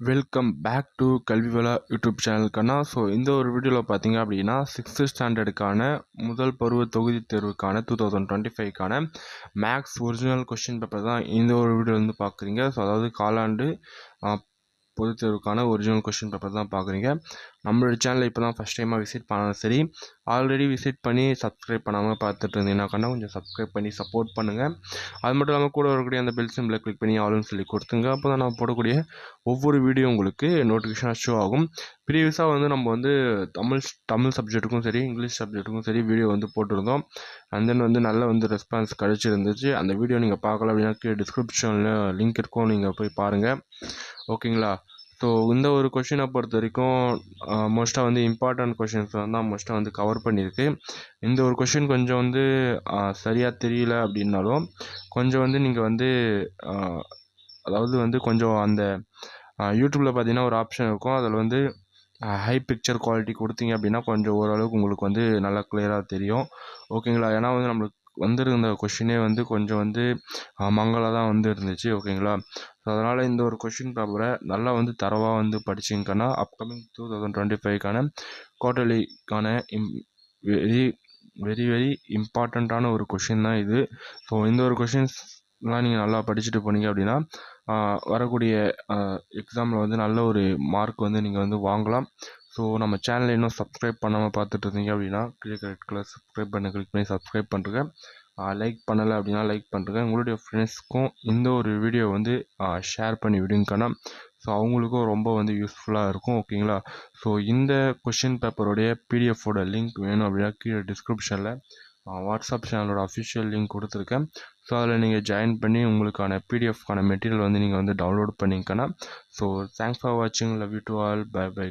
Welcome back to Kalvivala YouTube சேனலுக்கான. இந்த ஒரு வீடியோவில் பார்த்தீங்க அப்படின்னா 6th ஸ்டாண்டர்டுக்கான முதல் பருவ தொகுதி தேர்வுக்கான 2025க்கான மேக்ஸ் ஒரிஜினல் கொஷின் பேப்பர் தான் இந்த ஒரு வீடியோ வந்து பார்க்குறீங்க. அதாவது காலாண்டு பொதுத் தேர்வுக்கான ஒரிஜினல் கொஷின் பேப்பர் தான் பார்க்குறீங்க. நம்மளோட சேனலை இப்போ தான் ஃபஸ்ட் டைமாக விசிட் பண்ணாலும் சரி, ஆல்ரெடி விசிட் பண்ணி சப்ஸ்கிரைப் பண்ணாமல் பார்த்துட்டு இருந்தீங்கன்னாக்கா கொஞ்சம் சப்ஸ்கிரைப் பண்ணி சப்போர்ட் பண்ணுங்கள். அது மட்டும் இல்லாமல் கூட வரக்கூடிய அந்த பெல் சிம்பிளை கிளிக் பண்ணி ஆல்னு சொல்லி கொடுத்துங்க. அப்போ தான் நான் போடக்கூடிய ஒவ்வொரு வீடியோ உங்களுக்கு நோட்டிஃபிகேஷனாக ஷோ ஆகும். ப்ரீவியஸாக வந்து நம்ம வந்து தமிழ் சப்ஜெக்ட்டுக்கும் சரி, இங்கிலீஷ் சப்ஜெக்ட்டுக்கும் சரி வீடியோ வந்து போட்டிருந்தோம். அண்ட் தென் வந்து நல்ல வந்து ரெஸ்பான்ஸ் கிடச்சிருந்துச்சு. அந்த வீடியோ நீங்கள் பார்க்கல அப்படின்னா டிஸ்கிரிப்ஷனில் லிங்க் இருக்கும், நீங்கள் போய் பாருங்கள். ஓகேங்களா? இந்த ஒரு கொஷினை பொறுத்த வரைக்கும் மோஸ்ட்டாக வந்து இம்பார்ட்டன்ட் கொஷின்ஸ் தான் மோஸ்ட்டாக வந்து கவர் பண்ணியிருக்கு. இந்த ஒரு கொஷின் கொஞ்சம் வந்து சரியாக தெரியல அப்படின்னாலும் கொஞ்சம் வந்து நீங்கள் வந்து அதாவது வந்து கொஞ்சம் அந்த யூடியூப்பில் பார்த்தீங்கன்னா ஒரு ஆப்ஷன் இருக்கும். அதில் வந்து ஹை பிக்சர் குவாலிட்டி கொடுத்தீங்க அப்படின்னா கொஞ்சம் ஓரளவுக்கு உங்களுக்கு வந்து நல்லா கிளியராக தெரியும். ஓகேங்களா? ஏன்னா வந்து நம்மளுக்கு வந்திருந்த கொஷினே வந்து கொஞ்சம் வந்து மங்களாக தான் வந்து இருந்துச்சு. ஓகேங்களா? அதனால் இந்த ஒரு கொஷின் பேப்பரை நல்லா வந்து தரவாக வந்து படிச்சிங்கன்னா அப்கமிங் 2025க்கான குவார்ட்டர்லிக்கான வெரி வெரி வெரி இம்பார்ட்டண்ட்டான ஒரு கொஷின் தான் இது. இந்த ஒரு கொஷின்ஸ்லாம் நீங்கள் நல்லா படிச்சுட்டு போனீங்க அப்படின்னா வரக்கூடிய எக்ஸாமில் வந்து நல்ல ஒரு மார்க் வந்து நீங்கள் வந்து வாங்கலாம். நம்ம சேனலை இன்னும் சப்ஸ்கிரைப் பண்ணாமல் பார்த்துட்டு இருந்தீங்க அப்படின்னா ரெட் கலர் சப்ஸ்கிரைப் பண்ண கிளிக் பண்ணி சப்ஸ்கிரைப் பண்ணுறேன். லைக் பண்ணலை அப்படின்னா லைக் பண்ணுறேன். உங்களுடைய ஃப்ரெண்ட்ஸ்க்கும் இந்த ஒரு வீடியோ வந்து ஷேர் பண்ணி விடுங்கண்ணா. அவங்களுக்கும் ரொம்ப வந்து யூஸ்ஃபுல்லாக இருக்கும். ஓகேங்களா? இந்த கொஷின் பேப்பருடைய பிடிஎஃபோட லிங்க் வேணும் அப்படின்னா கீழே டிஸ்கிரிப்ஷனில் வாட்ஸ்அப் சேனலோட அஃபிஷியல் லிங்க் கொடுத்துருக்கேன். அதில் நீங்கள் ஜாயின் பண்ணி உங்களுக்கான பிடிஎஃப்கான மெட்டீரியல் வந்து நீங்கள் வந்து டவுன்லோட் பண்ணிக்கணும். தேங்க்ஸ் ஃபார் வாட்சிங். Love you to all. Bye by.